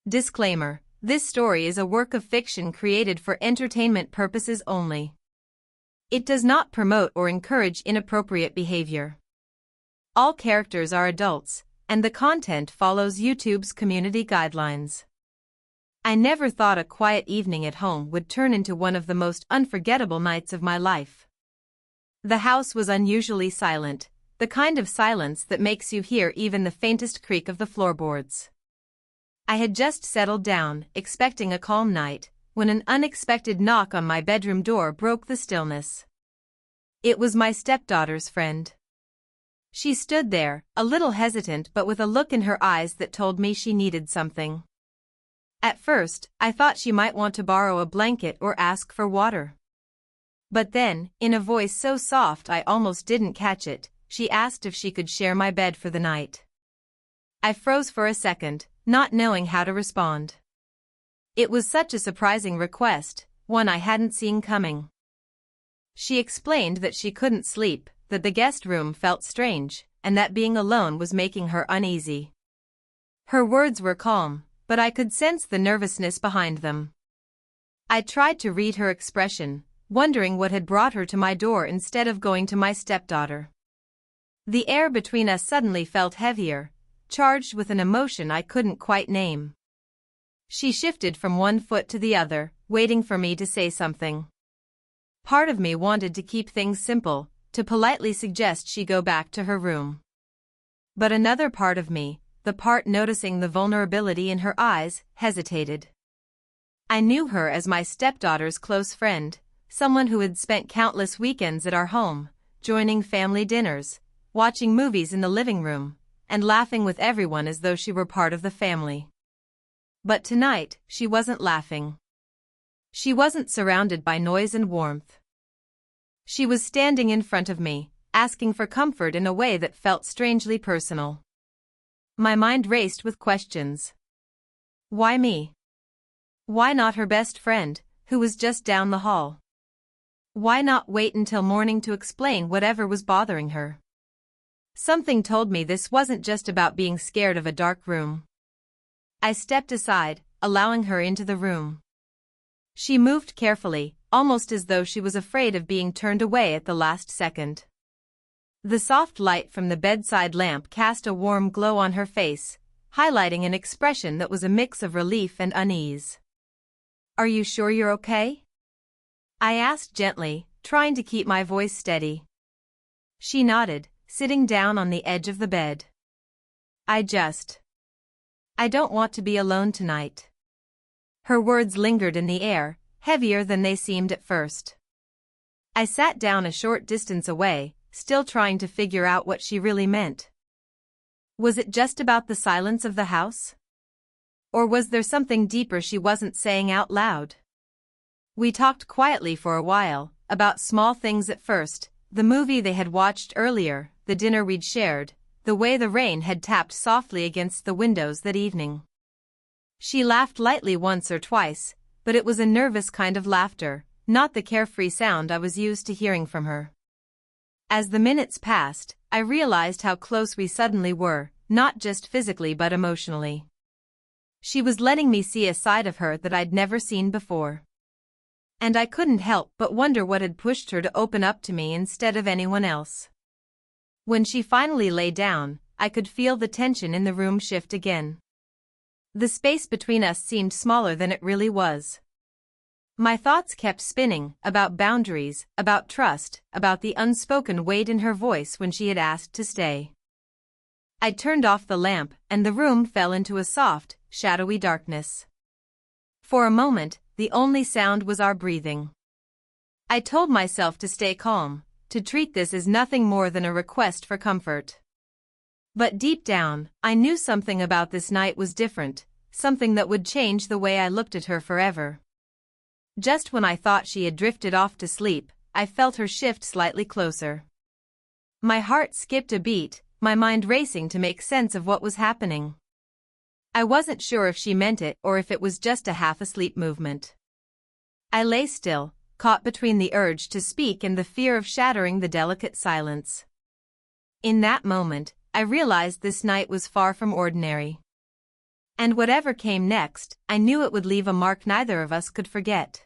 Disclaimer: this story is a work of fiction created for entertainment purposes only. It does not promote or encourage inappropriate behavior. All characters are adults, and the content follows YouTube's community guidelines. I never thought a quiet evening at home would turn into one of the most unforgettable nights of my life. The house was unusually silent, the kind of silence that makes you hear even the faintest creak of the floorboards. I had just settled down, expecting a calm night, when an unexpected knock on my bedroom door broke the stillness. It was my stepdaughter's friend. She stood there, a little hesitant but with a look in her eyes that told me she needed something. At first, I thought she might want to borrow a blanket or ask for water. But then, in a voice so soft I almost didn't catch it, she asked if she could share my bed for the night. I froze for a second, not knowing how to respond. It was such a surprising request, one I hadn't seen coming. She explained that she couldn't sleep, that the guest room felt strange, and that being alone was making her uneasy. Her words were calm, but I could sense the nervousness behind them. I tried to read her expression, wondering what had brought her to my door instead of going to my stepdaughter. The air between us suddenly felt heavier, charged with an emotion I couldn't quite name. She shifted from one foot to the other, waiting for me to say something. Part of me wanted to keep things simple, to politely suggest she go back to her room. But another part of me, the part noticing the vulnerability in her eyes, hesitated. I knew her as my stepdaughter's close friend, someone who had spent countless weekends at our home, joining family dinners, watching movies in the living room, and laughing with everyone as though she were part of the family. But tonight, she wasn't laughing. She wasn't surrounded by noise and warmth. She was standing in front of me, asking for comfort in a way that felt strangely personal. My mind raced with questions. Why me? Why not her best friend, who was just down the hall? Why not wait until morning to explain whatever was bothering her? Something told me this wasn't just about being scared of a dark room. I stepped aside, allowing her into the room. She moved carefully, almost as though she was afraid of being turned away at the last second. The soft light from the bedside lamp cast a warm glow on her face, highlighting an expression that was a mix of relief and unease. "Are you sure you're okay?" I asked gently, trying to keep my voice steady. She nodded, sitting down on the edge of the bed. I don't want to be alone tonight." Her words lingered in the air, heavier than they seemed at first. I sat down a short distance away, still trying to figure out what she really meant. Was it just about the silence of the house? Or was there something deeper she wasn't saying out loud? We talked quietly for a while, about small things at first, the movie they had watched earlier, the dinner we'd shared, the way the rain had tapped softly against the windows that evening. She laughed lightly once or twice, but it was a nervous kind of laughter, not the carefree sound I was used to hearing from her. As the minutes passed, I realized how close we suddenly were, not just physically but emotionally. She was letting me see a side of her that I'd never seen before. And I couldn't help but wonder what had pushed her to open up to me instead of anyone else. When she finally lay down, I could feel the tension in the room shift again. The space between us seemed smaller than it really was. My thoughts kept spinning, about boundaries, about trust, about the unspoken weight in her voice when she had asked to stay. I turned off the lamp, and the room fell into a soft, shadowy darkness. For a moment, the only sound was our breathing. I told myself to stay calm, to treat this as nothing more than a request for comfort. But deep down, I knew something about this night was different, something that would change the way I looked at her forever. Just when I thought she had drifted off to sleep, I felt her shift slightly closer. My heart skipped a beat, my mind racing to make sense of what was happening. I wasn't sure if she meant it or if it was just a half-asleep movement. I lay still, caught between the urge to speak and the fear of shattering the delicate silence. In that moment, I realized this night was far from ordinary. And whatever came next, I knew it would leave a mark neither of us could forget.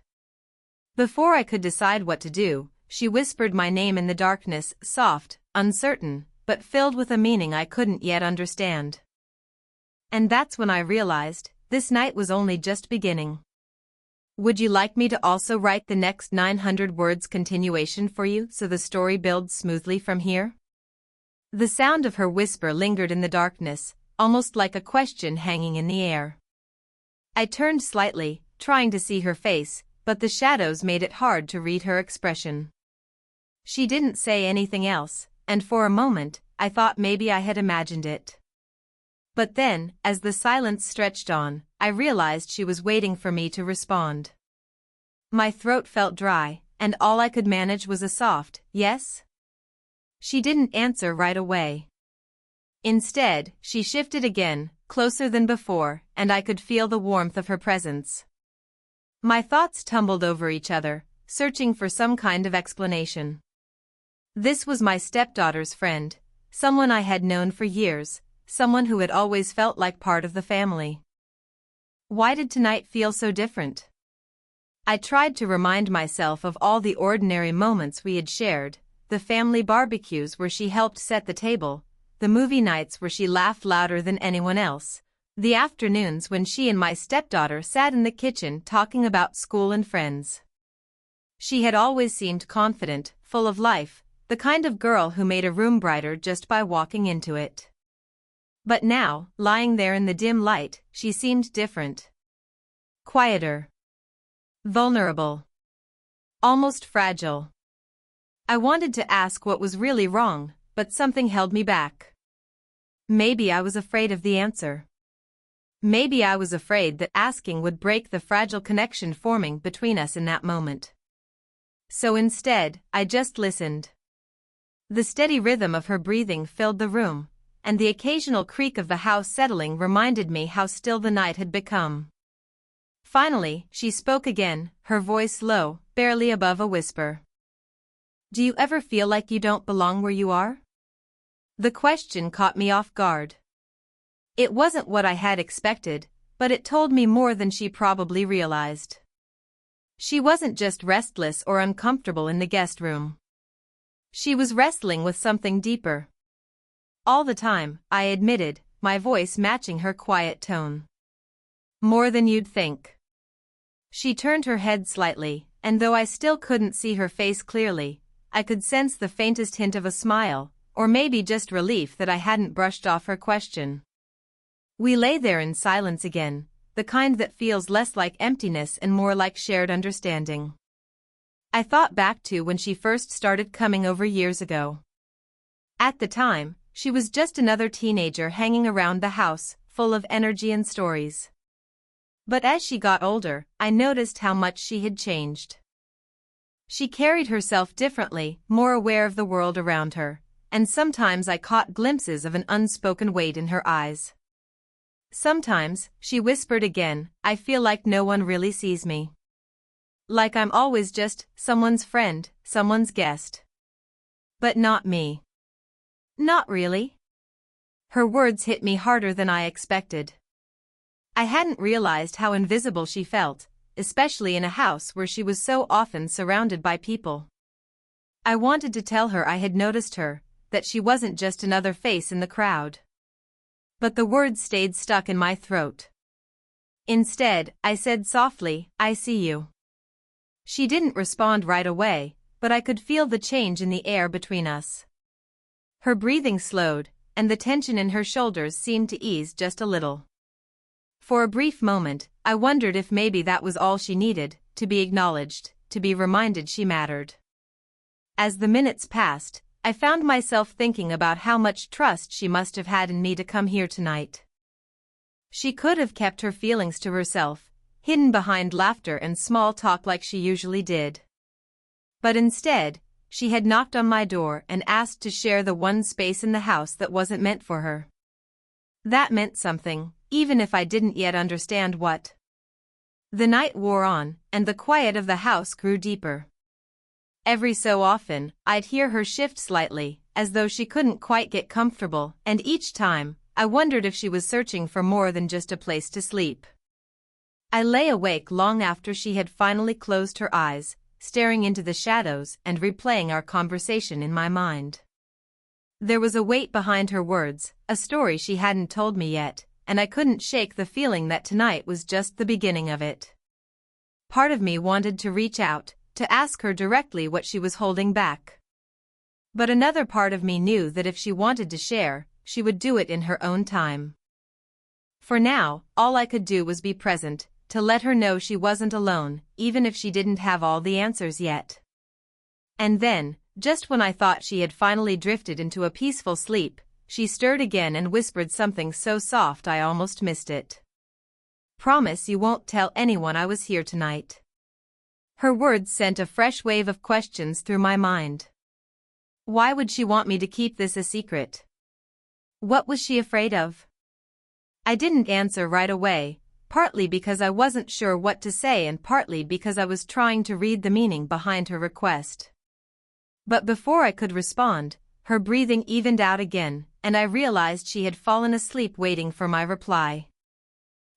Before I could decide what to do, she whispered my name in the darkness, soft, uncertain, but filled with a meaning I couldn't yet understand. And that's when I realized, this night was only just beginning. Would you like me to also write the next 900 words continuation for you so the story builds smoothly from here? The sound of her whisper lingered in the darkness, almost like a question hanging in the air. I turned slightly, trying to see her face, but the shadows made it hard to read her expression. She didn't say anything else, and for a moment, I thought maybe I had imagined it. But then, as the silence stretched on, I realized she was waiting for me to respond. My throat felt dry, and all I could manage was a soft, yes? She didn't answer right away. Instead, she shifted again, closer than before, and I could feel the warmth of her presence. My thoughts tumbled over each other, searching for some kind of explanation. This was my stepdaughter's friend, someone I had known for years, someone who had always felt like part of the family. Why did tonight feel so different? I tried to remind myself of all the ordinary moments we had shared, the family barbecues where she helped set the table, the movie nights where she laughed louder than anyone else, the afternoons when she and my stepdaughter sat in the kitchen talking about school and friends. She had always seemed confident, full of life, the kind of girl who made a room brighter just by walking into it. But now, lying there in the dim light, she seemed different. Quieter. Vulnerable. Almost fragile. I wanted to ask what was really wrong, but something held me back. Maybe I was afraid of the answer. Maybe I was afraid that asking would break the fragile connection forming between us in that moment. So instead, I just listened. The steady rhythm of her breathing filled the room, and the occasional creak of the house settling reminded me how still the night had become. Finally, she spoke again, her voice low, barely above a whisper. Do you ever feel like you don't belong where you are? The question caught me off guard. It wasn't what I had expected, but it told me more than she probably realized. She wasn't just restless or uncomfortable in the guest room. She was wrestling with something deeper. All the time, I admitted, my voice matching her quiet tone. More than you'd think. She turned her head slightly, and though I still couldn't see her face clearly, I could sense the faintest hint of a smile, or maybe just relief that I hadn't brushed off her question. We lay there in silence again, the kind that feels less like emptiness and more like shared understanding. I thought back to when she first started coming over years ago. At the time, she was just another teenager hanging around the house, full of energy and stories. But as she got older, I noticed how much she had changed. She carried herself differently, more aware of the world around her, and sometimes I caught glimpses of an unspoken weight in her eyes. Sometimes, she whispered again, I feel like no one really sees me. Like I'm always just someone's friend, someone's guest. But not me. Not really. Her words hit me harder than I expected. I hadn't realized how invisible she felt, especially in a house where she was so often surrounded by people. I wanted to tell her I had noticed her, that she wasn't just another face in the crowd. But the words stayed stuck in my throat. Instead, I said softly, I see you. She didn't respond right away, but I could feel the change in the air between us. Her breathing slowed, and the tension in her shoulders seemed to ease just a little. For a brief moment, I wondered if maybe that was all she needed, to be acknowledged, to be reminded she mattered. As the minutes passed, I found myself thinking about how much trust she must have had in me to come here tonight. She could have kept her feelings to herself, hidden behind laughter and small talk like she usually did. But instead, she had knocked on my door and asked to share the one space in the house that wasn't meant for her. That meant something, even if I didn't yet understand what. The night wore on, and the quiet of the house grew deeper. Every so often, I'd hear her shift slightly, as though she couldn't quite get comfortable, and each time, I wondered if she was searching for more than just a place to sleep. I lay awake long after she had finally closed her eyes, staring into the shadows and replaying our conversation in my mind. There was a weight behind her words, a story she hadn't told me yet, and I couldn't shake the feeling that tonight was just the beginning of it. Part of me wanted to reach out, to ask her directly what she was holding back. But another part of me knew that if she wanted to share, she would do it in her own time. For now, all I could do was be present, to let her know she wasn't alone, even if she didn't have all the answers yet. And then, just when I thought she had finally drifted into a peaceful sleep, she stirred again and whispered something so soft I almost missed it. "Promise you won't tell anyone I was here tonight." Her words sent a fresh wave of questions through my mind. Why would she want me to keep this a secret? What was she afraid of? I didn't answer right away, partly because I wasn't sure what to say and partly because I was trying to read the meaning behind her request. But before I could respond, her breathing evened out again, and I realized she had fallen asleep waiting for my reply.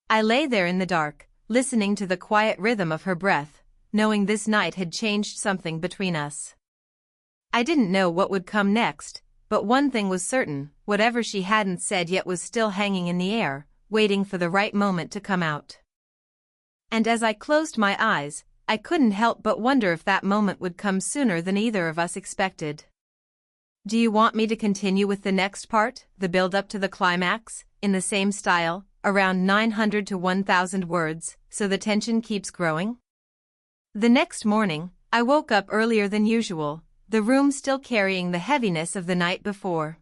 I lay there in the dark, listening to the quiet rhythm of her breath, knowing this night had changed something between us. I didn't know what would come next, but one thing was certain, whatever she hadn't said yet was still hanging in the air, waiting for the right moment to come out. And as I closed my eyes, I couldn't help but wonder if that moment would come sooner than either of us expected. Do you want me to continue with the next part, the build-up to the climax, in the same style, around 900 to 1,000 words, so the tension keeps growing? The next morning, I woke up earlier than usual, the room still carrying the heaviness of the night before.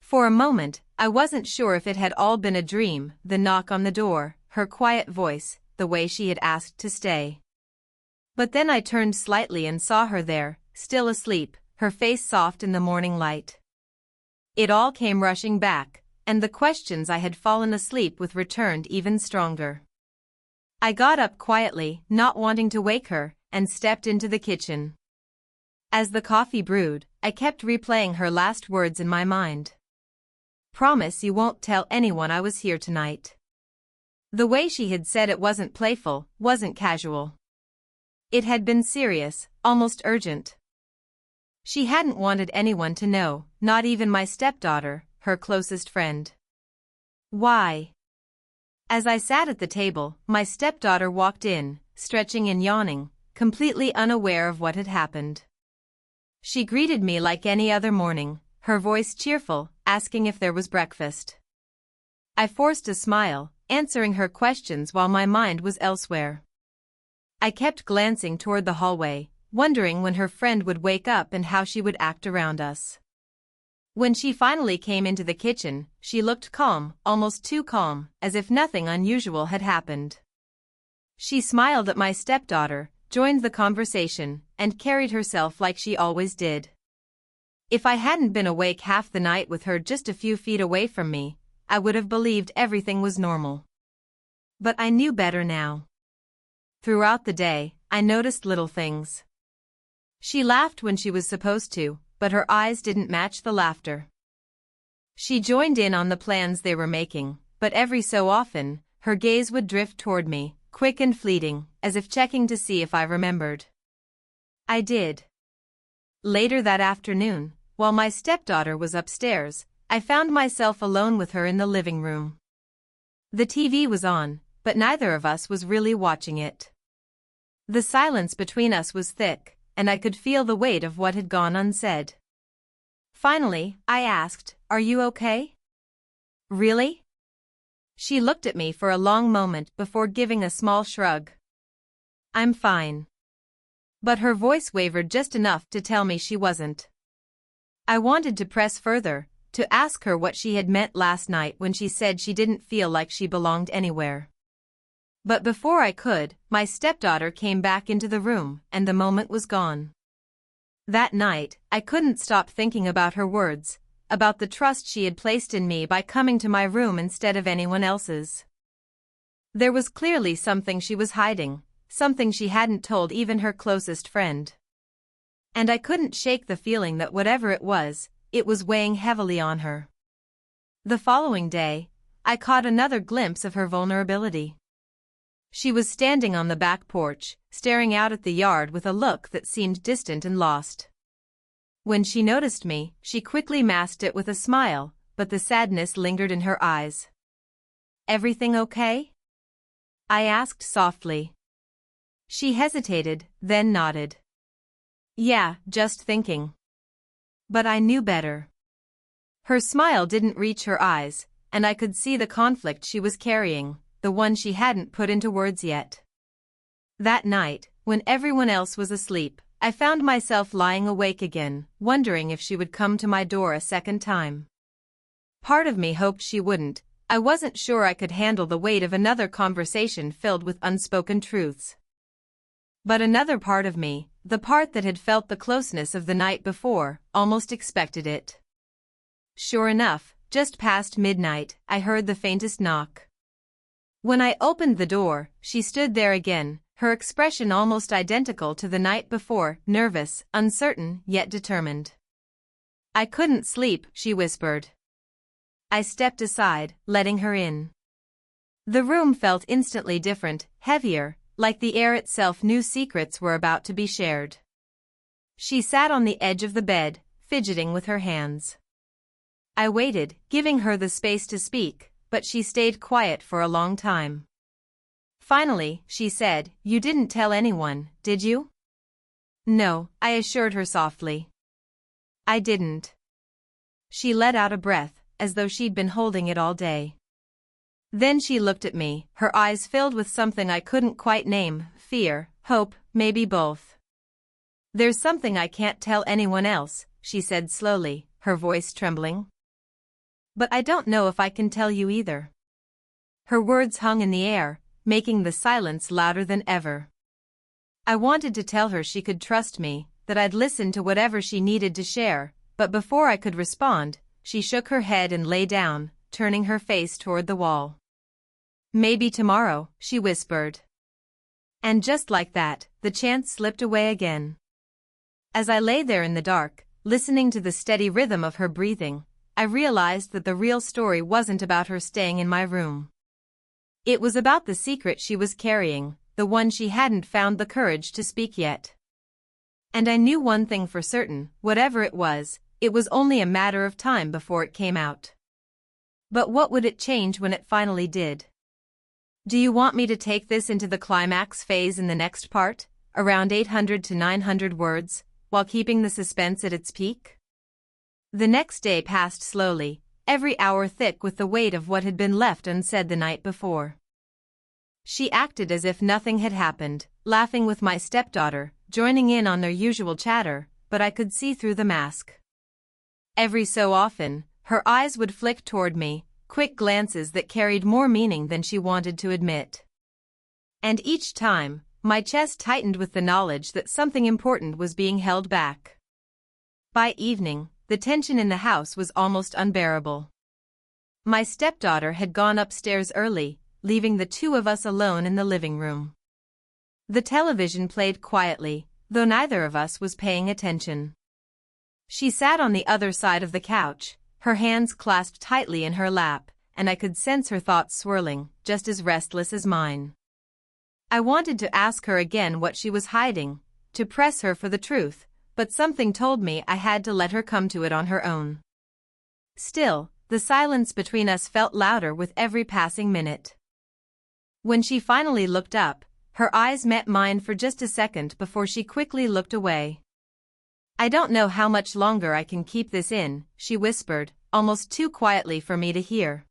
For a moment, I wasn't sure if it had all been a dream, the knock on the door, her quiet voice, the way she had asked to stay. But then I turned slightly and saw her there, still asleep, her face soft in the morning light. It all came rushing back, and the questions I had fallen asleep with returned even stronger. I got up quietly, not wanting to wake her, and stepped into the kitchen. As the coffee brewed, I kept replaying her last words in my mind. "Promise you won't tell anyone I was here tonight." The way she had said it wasn't playful, wasn't casual. It had been serious, almost urgent. She hadn't wanted anyone to know, not even my stepdaughter, her closest friend. Why? As I sat at the table, my stepdaughter walked in, stretching and yawning, completely unaware of what had happened. She greeted me like any other morning, her voice cheerful, asking if there was breakfast. I forced a smile, answering her questions while my mind was elsewhere. I kept glancing toward the hallway, wondering when her friend would wake up and how she would act around us. When she finally came into the kitchen, she looked calm, almost too calm, as if nothing unusual had happened. She smiled at my stepdaughter, joined the conversation, and carried herself like she always did. If I hadn't been awake half the night with her just a few feet away from me, I would have believed everything was normal. But I knew better now. Throughout the day, I noticed little things. She laughed when she was supposed to, but her eyes didn't match the laughter. She joined in on the plans they were making, but every so often, her gaze would drift toward me, quick and fleeting, as if checking to see if I remembered. I did. Later that afternoon, while my stepdaughter was upstairs, I found myself alone with her in the living room. The TV was on, but neither of us was really watching it. The silence between us was thick, and I could feel the weight of what had gone unsaid. Finally, I asked, "Are you okay?" "Really?" She looked at me for a long moment before giving a small shrug. "I'm fine." But her voice wavered just enough to tell me she wasn't. I wanted to press further, to ask her what she had meant last night when she said she didn't feel like she belonged anywhere. But before I could, my stepdaughter came back into the room, and the moment was gone. That night, I couldn't stop thinking about her words, about the trust she had placed in me by coming to my room instead of anyone else's. There was clearly something she was hiding, something she hadn't told even her closest friend. And I couldn't shake the feeling that whatever it was weighing heavily on her. The following day, I caught another glimpse of her vulnerability. She was standing on the back porch, staring out at the yard with a look that seemed distant and lost. When she noticed me, she quickly masked it with a smile, but the sadness lingered in her eyes. "Everything okay?" I asked softly. She hesitated, then nodded. "Yeah, just thinking." But I knew better. Her smile didn't reach her eyes, and I could see the conflict she was carrying, the one she hadn't put into words yet. That night, when everyone else was asleep, I found myself lying awake again, wondering if she would come to my door a second time. Part of me hoped she wouldn't. I wasn't sure I could handle the weight of another conversation filled with unspoken truths. But another part of me, the part that had felt the closeness of the night before, almost expected it. Sure enough, just past midnight, I heard the faintest knock. When I opened the door, she stood there again, her expression almost identical to the night before, nervous, uncertain, yet determined. "I couldn't sleep," she whispered. I stepped aside, letting her in. The room felt instantly different, heavier, like the air itself knew secrets were about to be shared. She sat on the edge of the bed, fidgeting with her hands. I waited, giving her the space to speak, but she stayed quiet for a long time. Finally, she said, "You didn't tell anyone, did you?" "No," I assured her softly. "I didn't." She let out a breath, as though she'd been holding it all day. Then she looked at me, her eyes filled with something I couldn't quite name, fear, hope, maybe both. "There's something I can't tell anyone else," she said slowly, her voice trembling. "But I don't know if I can tell you either." Her words hung in the air, making the silence louder than ever. I wanted to tell her she could trust me, that I'd listen to whatever she needed to share, but before I could respond, she shook her head and lay down, turning her face toward the wall. "Maybe tomorrow," she whispered. And just like that, the chance slipped away again. As I lay there in the dark, listening to the steady rhythm of her breathing, I realized that the real story wasn't about her staying in my room. It was about the secret she was carrying, the one she hadn't found the courage to speak yet. And I knew one thing for certain, whatever it was only a matter of time before it came out. But what would it change when it finally did? Do you want me to take this into the climax phase in the next part, around 800 to 900 words, while keeping the suspense at its peak? The next day passed slowly, every hour thick with the weight of what had been left unsaid the night before. She acted as if nothing had happened, laughing with my stepdaughter, joining in on their usual chatter, but I could see through the mask. Every so often, her eyes would flick toward me, quick glances that carried more meaning than she wanted to admit. And each time, my chest tightened with the knowledge that something important was being held back. By evening, the tension in the house was almost unbearable. My stepdaughter had gone upstairs early, leaving the two of us alone in the living room. The television played quietly, though neither of us was paying attention. She sat on the other side of the couch, her hands clasped tightly in her lap, and I could sense her thoughts swirling, just as restless as mine. I wanted to ask her again what she was hiding, to press her for the truth, but something told me I had to let her come to it on her own. Still, the silence between us felt louder with every passing minute. When she finally looked up, her eyes met mine for just a second before she quickly looked away. "I don't know how much longer I can keep this in," she whispered, almost too quietly for me to hear.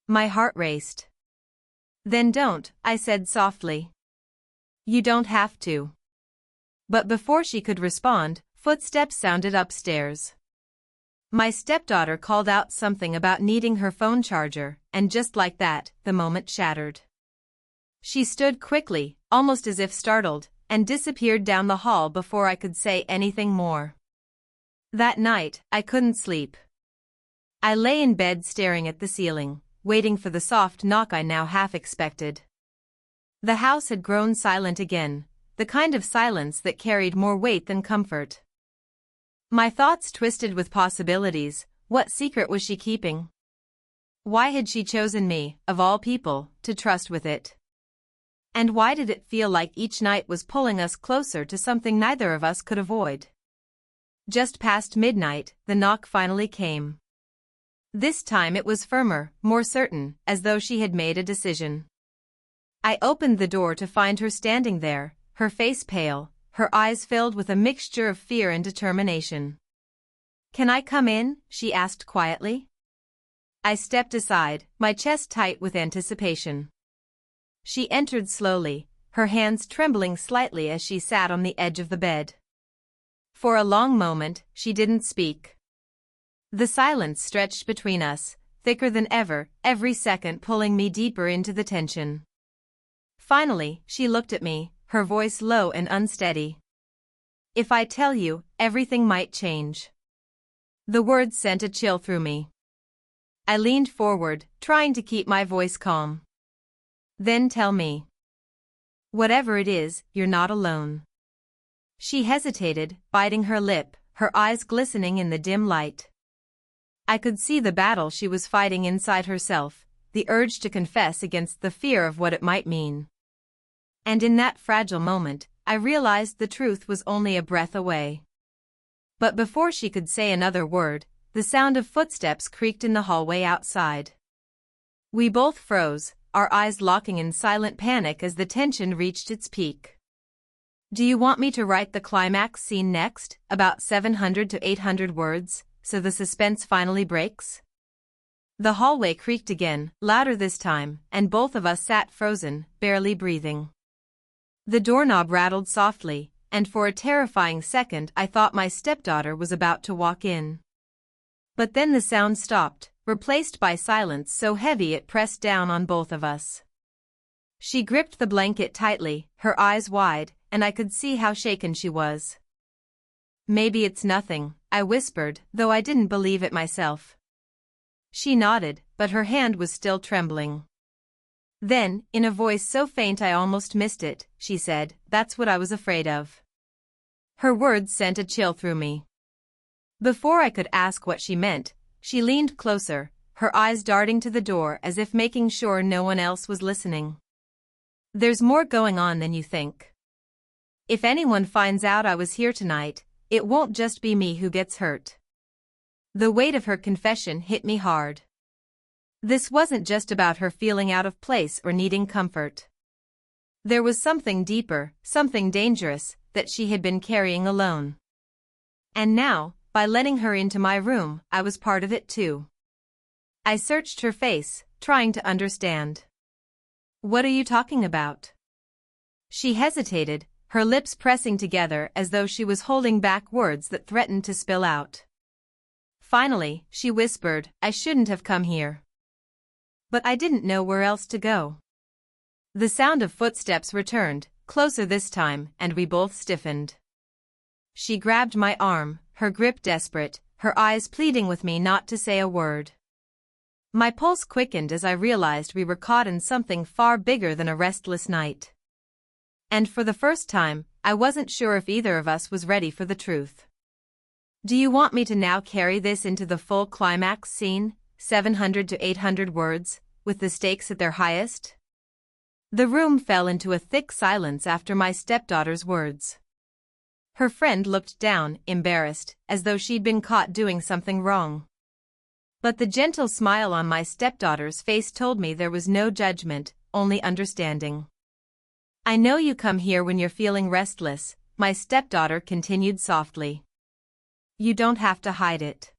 My heart raced. "Then don't," I said softly. "You don't have to." But before she could respond, footsteps sounded upstairs. My stepdaughter called out something about needing her phone charger, and just like that, the moment shattered. She stood quickly, almost as if startled, and disappeared down the hall before I could say anything more. That night, I couldn't sleep. I lay in bed staring at the ceiling, waiting for the soft knock I now half expected. The house had grown silent again, the kind of silence that carried more weight than comfort. My thoughts twisted with possibilities. What secret was she keeping? Why had she chosen me, of all people, to trust with it? And why did it feel like each night was pulling us closer to something neither of us could avoid? Just past midnight, the knock finally came. This time it was firmer, more certain, as though she had made a decision. I opened the door to find her standing there, her face pale, her eyes filled with a mixture of fear and determination. "Can I come in?" she asked quietly. I stepped aside, my chest tight with anticipation. She entered slowly, her hands trembling slightly as she sat on the edge of the bed. For a long moment, she didn't speak. The silence stretched between us, thicker than ever, every second pulling me deeper into the tension. Finally, she looked at me, her voice low and unsteady. "If I tell you, everything might change." The words sent a chill through me. I leaned forward, trying to keep my voice calm. "Then tell me. Whatever it is, you're not alone." She hesitated, biting her lip, her eyes glistening in the dim light. I could see the battle she was fighting inside herself, the urge to confess against the fear of what it might mean. And in that fragile moment, I realized the truth was only a breath away. But before she could say another word, the sound of footsteps creaked in the hallway outside. We both froze, our eyes locking in silent panic as the tension reached its peak. "Do you want me to write the climax scene next, about 700 to 800 words, so the suspense finally breaks?" The hallway creaked again, louder this time, and both of us sat frozen, barely breathing. The doorknob rattled softly, and for a terrifying second I thought my stepdaughter was about to walk in. But then the sound stopped, replaced by silence so heavy it pressed down on both of us. She gripped the blanket tightly, her eyes wide, and I could see how shaken she was. "Maybe it's nothing," I whispered, though I didn't believe it myself. She nodded, but her hand was still trembling. Then, in a voice so faint I almost missed it, she said, "That's what I was afraid of." Her words sent a chill through me. Before I could ask what she meant, she leaned closer, her eyes darting to the door as if making sure no one else was listening. "There's more going on than you think. If anyone finds out I was here tonight, it won't just be me who gets hurt." The weight of her confession hit me hard. This wasn't just about her feeling out of place or needing comfort. There was something deeper, something dangerous, that she had been carrying alone. And now, by letting her into my room, I was part of it too. I searched her face, trying to understand. "What are you talking about?" She hesitated, her lips pressing together as though she was holding back words that threatened to spill out. Finally, she whispered, "I shouldn't have come here. But I didn't know where else to go." The sound of footsteps returned, closer this time, and we both stiffened. She grabbed my arm, her grip desperate, her eyes pleading with me not to say a word. My pulse quickened as I realized we were caught in something far bigger than a restless night. And for the first time, I wasn't sure if either of us was ready for the truth. "Do you want me to now carry this into the full climax scene, 700 to 800 words, with the stakes at their highest?" The room fell into a thick silence after my stepdaughter's words. Her friend looked down, embarrassed, as though she'd been caught doing something wrong. But the gentle smile on my stepdaughter's face told me there was no judgment, only understanding. "I know you come here when you're feeling restless," my stepdaughter continued softly. "You don't have to hide it.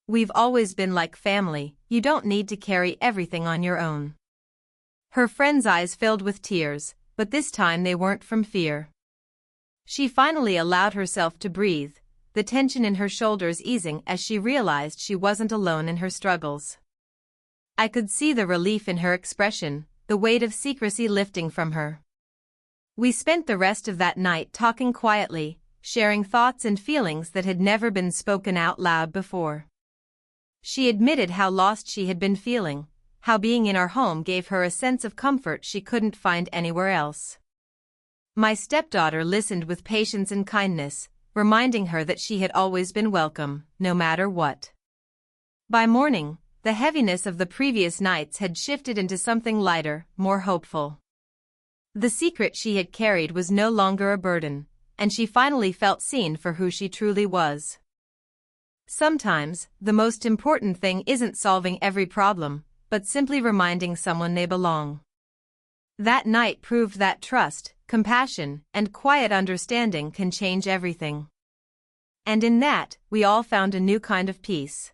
We've always been like family, you don't need to carry everything on your own." Her friend's eyes filled with tears, but this time they weren't from fear. She finally allowed herself to breathe, the tension in her shoulders easing as she realized she wasn't alone in her struggles. I could see the relief in her expression, the weight of secrecy lifting from her. We spent the rest of that night talking quietly, sharing thoughts and feelings that had never been spoken out loud before. She admitted how lost she had been feeling, how being in our home gave her a sense of comfort she couldn't find anywhere else. My stepdaughter listened with patience and kindness, reminding her that she had always been welcome, no matter what. By morning, the heaviness of the previous nights had shifted into something lighter, more hopeful. The secret she had carried was no longer a burden, and she finally felt seen for who she truly was. Sometimes, the most important thing isn't solving every problem, but simply reminding someone they belong. That night proved that trust, compassion, and quiet understanding can change everything. And in that, we all found a new kind of peace.